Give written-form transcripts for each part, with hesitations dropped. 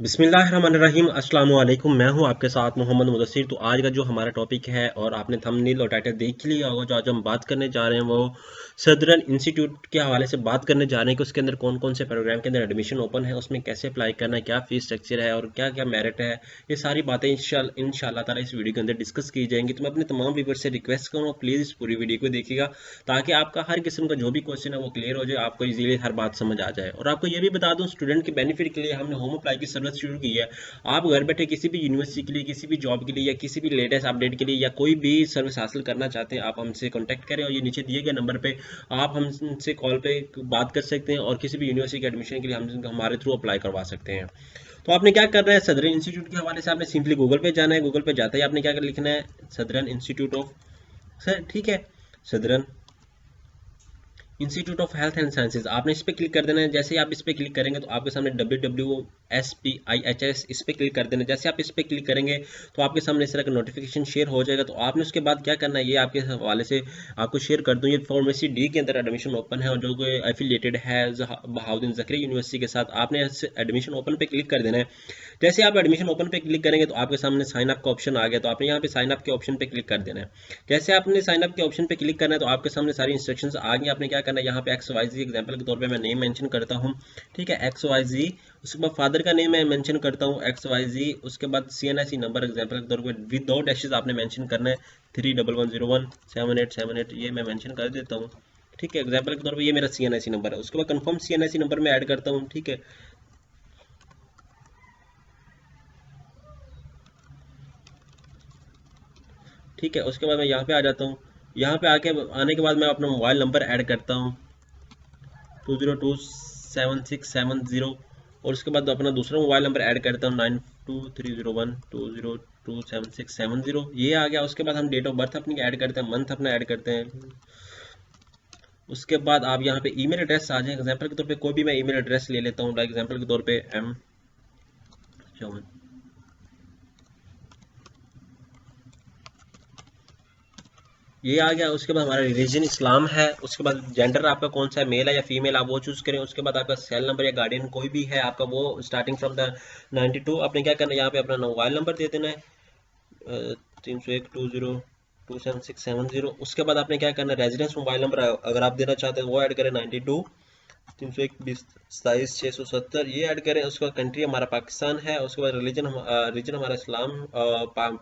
बिस्मिल्लाहिर्रहमानिर्रहीम अस्सलाम वालेकुम। मैं हूं आपके साथ मोहम्मद मुदस्सिर। तो आज का जो हमारा टॉपिक है और आपने थंबनेल और टाइटल देख लिया होगा, जो आज हम बात करने जा रहे हैं वो सदरन इंस्टीट्यूट के हवाले से बात करने जा रहे हैं कि उसके अंदर कौन कौन से प्रोग्राम के अंदर एडमिशन ओपन है, उसमें कैसे अप्लाई करना है, क्या फीस स्ट्रक्चर है और क्या क्या मेरिट है। ये सारी बातें इंशाल्लाह ताला इस वीडियो के अंदर डिस्कस की जाएंगी। तो मैं अपने तमाम व्यूअर्स से रिक्वेस्ट करूँगा, प्लीज़ इस पूरी वीडियो को देखिएगा ताकि आपका हर किस्म का जो भी क्वेश्चन है वो क्लियर हो जाए, आपको इजीली हर बात समझ आ जाए। और आपको ये भी बता दूं, स्टूडेंट के बेनिफिट के लिए हमने होम अप्लाई की सर्विस शुरू की है। आप घर बैठे किसी भी यूनिवर्सिटी के लिए, किसी भी जॉब के लिए या किसी भी लेटेस्ट अपडेट के लिए या कोई भी सर्विस हासिल करना चाहते हैं, आप हमसे कांटेक्ट करें और ये नीचे दिए गए नंबर पे आप हमसे कॉल पे बात कर सकते हैं और किसी भी यूनिवर्सिटी के एडमिशन के लिए हम हमारे थ्रू अप्लाई करवा सकते हैं। तो आपने क्या करना है, सदरन इंस्टीट्यूट के हवाले से आपने सिंपली गूगल पे जाना है। गूगल पे जाते ही आपने क्या कर लिखना है, सदरन इंस्टीट्यूट ऑफ सर, ठीक है, southern institute of health and sciences, आपने इस पर क्लिक कर देना है। जैसे ही आप इस पर क्लिक करेंगे तो आपके सामने WWSPIHS इस पर क्लिक कर देना है। जैसे आप इस पर क्लिक करेंगे तो आपके सामने इस तरह का नोटिफिकेशन शेयर हो जाएगा। तो आपने उसके बाद क्या करना है, ये आपके हवाले से आपको शेयर कर दूँ। ये फार्मेसी डी के अंदर एडमिशन ओपन है और जो एफिलिएटेड है बहाउद्दीन ज़करिया यूनिवर्सिटी के साथ, आपने एडमिशन ओपन पे क्लिक कर देना है। जैसे आप एडमिशन ओपन पे क्लिक करेंगे तो आपके सामने साइन अप का ऑप्शन आ गया। तो आपने यहाँ पे साइन अप के ऑप्शन पे क्लिक कर देना है। जैसे आपने साइन अप के ऑप्शन पे क्लिक करना है तो आपके सामने सारी इंस्ट्रक्शंस आ गई। आपने क्या करना है, यहाँ पे XYZ एग्जांपल के तौर पे मैं नेम मेंशन करता हूँ, ठीक है, XYZ। उसके बाद फादर का नेम मैं मेंशन करता हूँ XYZ। उसके बाद CNIC नंबर एग्जांपल के तौर पे विद 2 डैशेस आपने मेंशन करना है, 31017878, ये मैं मेंशन कर देता हूँ, ठीक है। एग्जांपल के तौर पे ये मेरा CNIC नंबर है। उसके बाद कंफर्म CNIC नंबर में ऐड करता हूँ, ठीक है। ठीक है, उसके बाद मैं यहाँ पे आ जाता हूँ। यहाँ पे आने के बाद मैं अपना मोबाइल नंबर ऐड करता हूँ, 2027670। और उसके बाद अपना दूसरा मोबाइल नंबर ऐड करता हूँ, 923012027670। ये आ गया। उसके बाद हम डेट ऑफ बर्थ अपनी ऐड करते हैं, मंथ अपना ऐड करते हैं। उसके बाद आप यहाँ पे ईमेल एड्रेस आ जाए। एग्जाम्पल के तौर पे कोई भी मैं ईमेल एड्रेस ले लेता हूँ, एग्जाम्पल के तौर पे M चौहान, ये आ गया। उसके बाद हमारा रिलीजन इस्लाम है। उसके बाद जेंडर आपका कौन सा है, मेल है या फीमेल, आप वो चूज करें। उसके बाद आपका सेल नंबर या गार्डियन कोई भी है आपका, वो स्टार्टिंग फ्रॉम द 92। आपने क्या करना है, यहाँ पे अपना मोबाइल नंबर दे देना है, 301202767। उसके बाद आपने क्या करना है, रेजिडेंस मोबाइल नंबर अगर आप देना चाहते हैं वो ऐड करें, 92 301 20 27 670, ये ऐड करें। उसके बाद कंट्री हमारा पाकिस्तान है। उसके बाद रीजन हमारा इस्लाम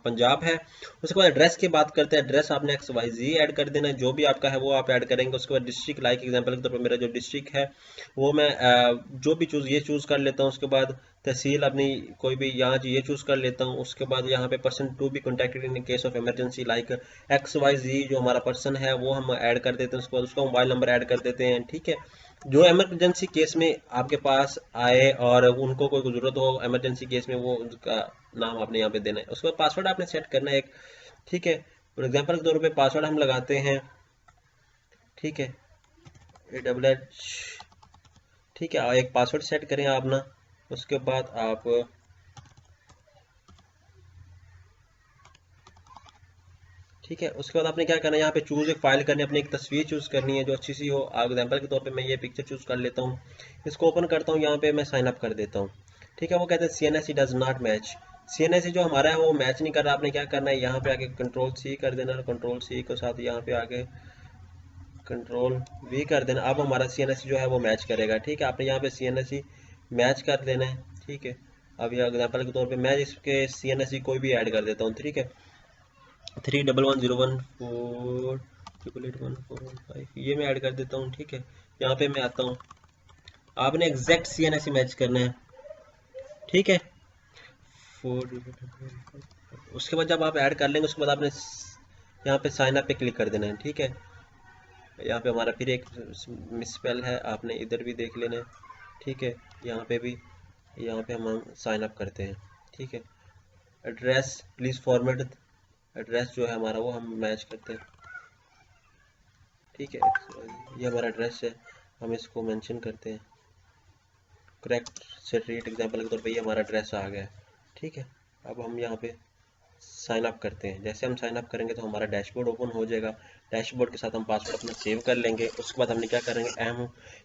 पंजाब है। उसके बाद एड्रेस की बात करते हैं। एड्रेस आपने XYZ ऐड कर देना है, जो भी आपका है वो आप ऐड करेंगे। उसके बाद डिस्ट्रिक्ट, लाइक एग्जांपल के तौर पर मेरा जो डिस्ट्रिक्ट है वो मैं जो भी ये चूज़ कर लेता हूँ। उसके बाद तहसील अपनी कोई भी यहाँ ये चूज़ कर लेता हूँ। उसके बाद यहाँ पे person to be contacted in case of emergency, like XYZ जो हमारा पर्सन है वो हम ऐड कर देते हैं। उसके बाद उसका मोबाइल नंबर ऐड कर देते हैं, ठीक है। जो इमरजेंसी केस में आपके पास आए और उनको कोई ज़रूरत हो इमरजेंसी केस में, वो उनका नाम आपने यहाँ पे देना है। उसके बाद पासवर्ड आपने सेट करना है एक, ठीक है। फॉर एग्जाम्पल के तौर पे पासवर्ड हम लगाते हैं, ठीक है, AHH, ठीक है। एक पासवर्ड सेट करें आप ना। उसके बाद आप, ठीक है, उसके बाद आपने क्या करना है, यहाँ पे चूज़ एक फाइल करनी है, अपनी एक तस्वीर चूज़ करनी है जो अच्छी सी हो। एग्जाम्पल के तौर पे मैं ये पिक्चर चूज़ कर लेता हूँ, इसको ओपन करता हूँ, यहाँ पे मैं साइन अप कर देता हूँ, ठीक है। वो कहते हैं CNSE does not match, CNSE जो हमारा है वो मैच नहीं कर रहा। आपने क्या करना है, यहाँ पे आके Ctrl+C कर देना, Ctrl+C के साथ यहाँ पे आके Ctrl+V कर देना। अब हमारा CNSE जो है वो मैच करेगा, ठीक है। आपने यहाँ पे CNSE मैच कर देना है, ठीक है। अब ये एग्जाम्पल के तौर पे मैं इसके CNSE कोई भी ऐड कर देता हूँ, ठीक है, 31101488145, ये मैं ऐड कर देता हूँ, ठीक है। यहाँ पे मैं आता हूँ, आपने एग्जैक्ट CNSE मैच करना है, ठीक है। 4, उसके बाद जब आप ऐड कर लेंगे उसके बाद आपने यहाँ पे साइन अप पे क्लिक कर देना है, ठीक है। यहाँ पे हमारा फिर एक मिसस्पेल है, आपने इधर भी देख लेना है, ठीक है। यहाँ पे भी, यहाँ पे हम साइन अप करते हैं, ठीक है। एड्रेस प्लीज़ फॉर्मेट, एड्रेस जो है हमारा वो हम मैच करते हैं, ठीक है। ये हमारा एड्रेस है, हम इसको मेंशन करते हैं, करेक्ट स्ट्रीट एग्जांपल के तौर पे ये हमारा एड्रेस आ गया है, ठीक है। अब हम यहाँ पे साइन अप करते हैं। जैसे हम साइन अप करेंगे तो हमारा डैशबोर्ड ओपन हो जाएगा, डैशबोर्ड के साथ हम पासवर्ड अपना सेव कर लेंगे। उसके बाद हमने क्या करेंगे,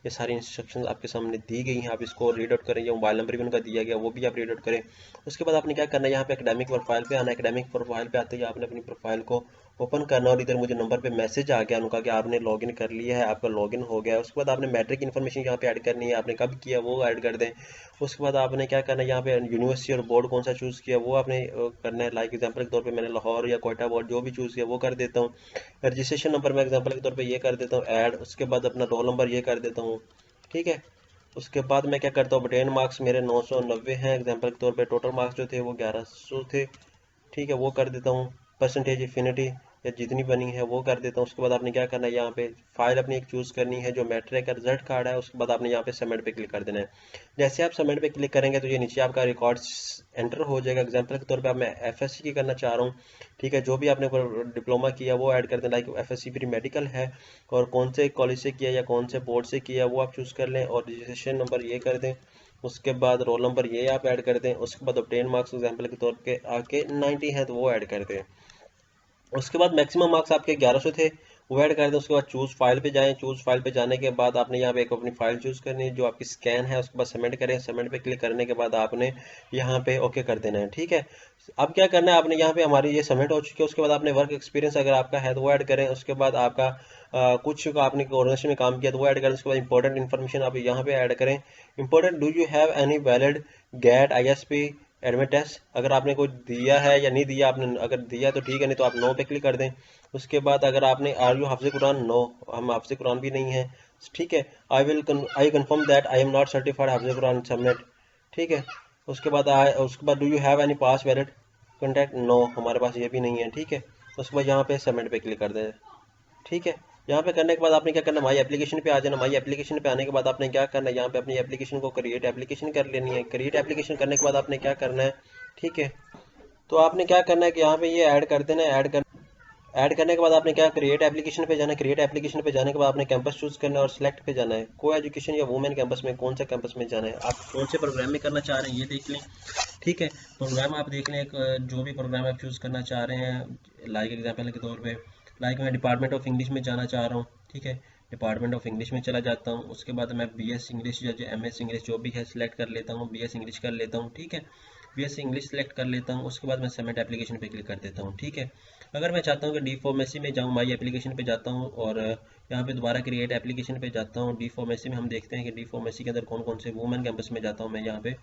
ये सारी इंस्ट्रक्शंस आपके सामने दी गई हैं, आप इसको रीड आउट करें, या मोबाइल नंबर भी उनका दिया गया वो भी आप रीड आउट करें। उसके बाद आपने क्या करना है, यहाँ पे एकेडमिक प्रोफाइल पे आना है। एकेडमिक प्रोफाइल पे आते ही आपने अपनी प्रोफाइल को ओपन करना, और इधर मुझे नंबर पे मैसेज आ गया उनका कि आपने लॉगिन कर लिया है, आपका लॉगिन हो गया है। उसके बाद आपने मैट्रिक इन्फॉर्मेशन यहाँ पे ऐड करनी है, आपने कब किया वो ऐड कर दें। उसके बाद आपने क्या करना है, यहाँ पे यूनिवर्सिटी और बोर्ड कौन सा चूज़ किया वो आपने करना है। लाइक एग्जांपल के तौर पे मैंने लाहौर या कोयटा बोर्ड जो भी चूज़ किया वो कर देता हूँ। रजिस्ट्रेशन नंबर मैं एग्जांपल के तौर पे ये कर देता हूँ ऐड। उसके बाद अपना रोल नंबर ये कर देता हूँ, ठीक है। उसके बाद मैं क्या करता हूँ, obtain मार्क्स मेरे 990 हैं एग्जांपल के तौर पे, टोटल मार्क्स जो थे वो 1100 थे, ठीक है, वो कर देता हूँ। परसेंटेज इफिनिटी या जितनी बनी है वो कर देता हूँ। उसके बाद आपने क्या करना है, यहाँ पे फाइल अपनी एक चूज़ करनी है जो मैट्रिक का रिजल्ट कार्ड है। उसके बाद आपने यहाँ पे सबमिट पे क्लिक कर देना है। जैसे आप सबमिट पे क्लिक करेंगे तो ये नीचे आपका रिकॉर्ड्स एंटर हो जाएगा। एग्जाम्पल के तौर पे अब मैं एफएससी की करना चाह रहा हूँ, ठीक है, जो भी आपने डिप्लोमा किया वो ऐड कर देना। लाइक एफएससी प्री मेडिकल है, और कौन से कॉलेज से किया या कौन से बोर्ड से किया वो आप चूज़ कर लें, और रजिस्ट्रेशन नंबर ये कर दें। उसके बाद रोल नंबर ये आप ऐड कर दें। उसके बाद ऑब्टेन मार्क्स एग्जाम्पल के तौर पे आके 90 है तो वो ऐड कर दें। उसके बाद मैक्सिमम मार्क्स आपके 1100 थे वो ऐड कर दें। उसके बाद चूज़ फाइल पे जाएं। चूज़ फाइल पे जाने के बाद आपने यहाँ पे एक अपनी फाइल चूज़ करनी है जो आपकी स्कैन है। उसके बाद सबमिट करें। सबमिट पे क्लिक करने के बाद आपने यहाँ पे ओके कर देना है, ठीक है। अब क्या करना है, आपने यहाँ पे हमारी ये सबमिट हो चुकी है। उसके बाद आपने वर्क एक्सपीरियंस अगर आपका है तो वो ऐड करें। उसके बाद आपका कुछ का आपने ऑर्गेनाइजेशन में काम किया तो वो ऐड करें। उसके बाद इंपॉर्टेंट इन्फॉर्मेशन आप यहाँ पे ऐड करें। Important, do you have any valid gate ISP admit test, अगर आपने कोई दिया है या नहीं दिया, आपने अगर दिया तो ठीक है, नहीं तो आप नो पे क्लिक कर दें। उसके बाद अगर आपने आर यू हाफिज कुरान, नो, हम हाफिज कुरान भी नहीं है, ठीक है। I confirm that I am not certified हाफिज कुरान, सबमिट, ठीक है। उसके बाद do you have any pass valid contact, no, हमारे पास ये भी नहीं है, ठीक है। उसके बाद यहाँ पे सबमिट पे क्लिक कर दें, ठीक है। यहाँ पे करने के बाद आपने क्या करना, माई एप्लीकेशन पे आ जाना। माई एप्लीकेशन पे आने के बाद आपने क्या करना है, यहाँ पे अपनी एप्लीकेशन को क्रिएट एप्लीकेशन कर लेनी है। क्रिएट एप्लीकेशन करने के बाद आपने क्या करना है, ठीक है, तो आपने क्या करना है कि यहाँ पे ये ऐड कर देना है। ऐड करने के बाद आपने क्या, क्रिएट एप्लीकेशन पे जाना है। क्रिएट एप्लीकेशन पे जाने के बाद आपने कैंपस चूज करना है और सिलेक्ट पे जाना है। को एजुकेशन या वुमेन कैंपस में कौन सा कैंपस में जाना है, आप कौन से प्रोग्राम में करना चाह रहे हैं ये देख लें, ठीक है। प्रोग्राम आप देख लें, जो भी प्रोग्राम आप चूज़ करना चाह रहे हैं। लाइक एग्जाम्पल के तौर पे लाइक मैं डिपार्टमेंट ऑफ इंग्लिश में जाना चाह रहा हूँ, ठीक है, डिपार्टमेंट ऑफ इंग्लिश में चला जाता हूँ। उसके बाद मैं BS इंग्लिश या MS इंग्लिश जो भी है सिलेक्ट कर लेता हूँ, BS इंग्लिश कर लेता हूँ, ठीक है। BS इंग्लिश सेलेक्ट कर लेता हूँ। उसके बाद मैं सबमिट एप्लीकेशन पे क्लिक कर देता हूँ, ठीक है। अगर मैं चाहता हूँ कि डी फार्मेसी में जाऊँ, माई एप्लीकेशन पे जाता हूँ और यहाँ पे दोबारा क्रिएट एप्लीकेशन पे जाता हूँ। डी फार्मेसी में हम देखते हैं कि डी फार्मेसी के अंदर कौन कौन से वुमेन कैंपस में जाता हूँ मैं। यहाँ पे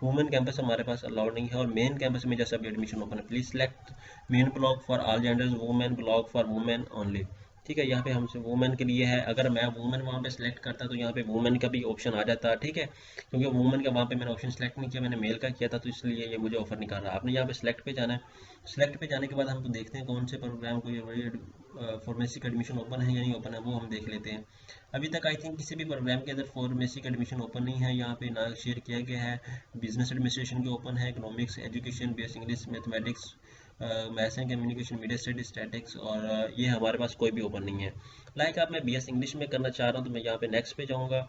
वुमेन कैंपस हमारे पास अलाउड नहीं है, और मेन कैंपस में जैसा भी एडमिशन ओपन है, please select main block for all genders, women block for women only, ठीक है। यहाँ पे हमसे वुमेन के लिए है। अगर मैं वुमेन वहाँ पे सिलेक्ट करता तो यहाँ पे वुमेन का भी ऑप्शन आ जाता, ठीक है, क्योंकि वुमेन का वहाँ पे मैंने ऑप्शन सेलेक्ट नहीं किया, मैंने मेल का किया था, तो इसलिए ये मुझे ऑफर निकाल रहा है। आपने यहाँ पे सिलेक्ट पे जाना है। सिलेक्ट पे जाने के बाद हम देखते हैं कौन से प्रोग्राम को फार्मेसी का एडमिशन ओपन है या नहीं ओपन है, वो हम देख लेते हैं। अभी तक आई थिंक किसी भी प्रोग्राम के अंदर फार्मेसी का एडमिशन ओपन नहीं है। यहाँ पे ना शेयर किया गया है। बिजनेस एडमिनिस्ट्रेशन के ओपन है, economics, education, BS English, mathematics, maths and communication, media studies, statics, और ये हमारे पास कोई भी ओपन नहीं है। लाइक आप मैं BS इंग्लिश में करना चाह रहा हूँ तो मैं यहाँ पे नेक्स्ट पे जाऊँगा।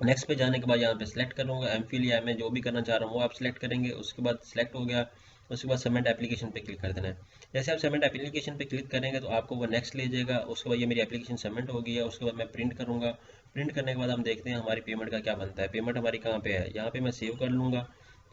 नेक्स्ट पे जाने के बाद यहाँ पे सिलेक्ट करूँगा। MPhil या मैं जो भी करना चाह रहा हूँ वो आप सिलेक्ट करेंगे। उसके बाद सिलेक्ट हो गया। उसके बाद सबमिट एप्लीकेशन पे क्लिक कर देना है। जैसे आप सबमिट एप्लीकेशन पे क्लिक करेंगे तो आपको वो नेक्स्ट ले जाएगा। उसके बाद ये मेरी एप्लीकेशन सबमिट हो गई है। उसके बाद मैं प्रिंट करूँगा। प्रिंट करने के बाद हम देखते हैं हमारी पेमेंट का क्या बनता है। पेमेंट हमारी कहाँ पे है, यहाँ पे मैं सेव कर लूँगा,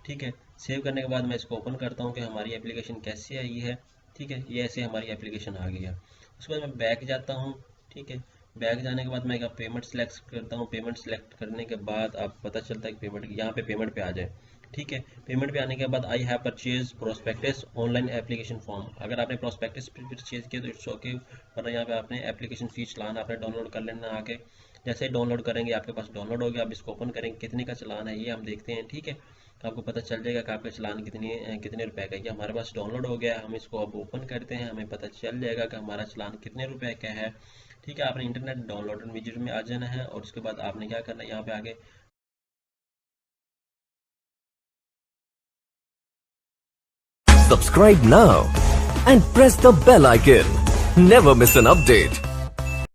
ठीक है। सेव करने के बाद मैं इसको ओपन करता हूँ कि हमारी एप्लीकेशन कैसी आई है, ठीक है। ये ऐसे हमारी एप्लीकेशन आ गई है। उसके बाद मैं बैक जाता हूँ, ठीक है। बैक जाने के बाद मैं पेमेंट सेलेक्ट करता हूँ। पेमेंट सेलेक्ट करने के बाद आप पता चलता है कि पेमेंट यहाँ पे पेमेंट पे आ जाए, ठीक है। पेमेंट पे आने के बाद I have purchase prospectus online application form. अगर आपने प्रोस्पेक्टस परचेज किया तो इट्स ओके, वरना यहाँ पे आपने एप्लीकेशन फी चलान आपने डाउनलोड कर लेना आके। जैसे ही डाउनलोड करेंगे आपके पास डाउनलोड हो गया। आप इसको ओपन करेंगे, कितने का चलान है ये हम देखते हैं, ठीक है। आपको पता चल जाएगा कि आपका चलान कितने रुपए का है। ये हमारे पास डाउनलोड हो गया है। हम इसको अब ओपन करते हैं, हमें पता चल जाएगा कि हमारा चलान कितने रुपए का है, ठीक है। आपने इंटरनेट डाउनलोड विजिट में आ जाना है, और उसके बाद आपने क्या करना है, यहाँ पे आगे Subscribe now and press the bell icon. Never miss an update.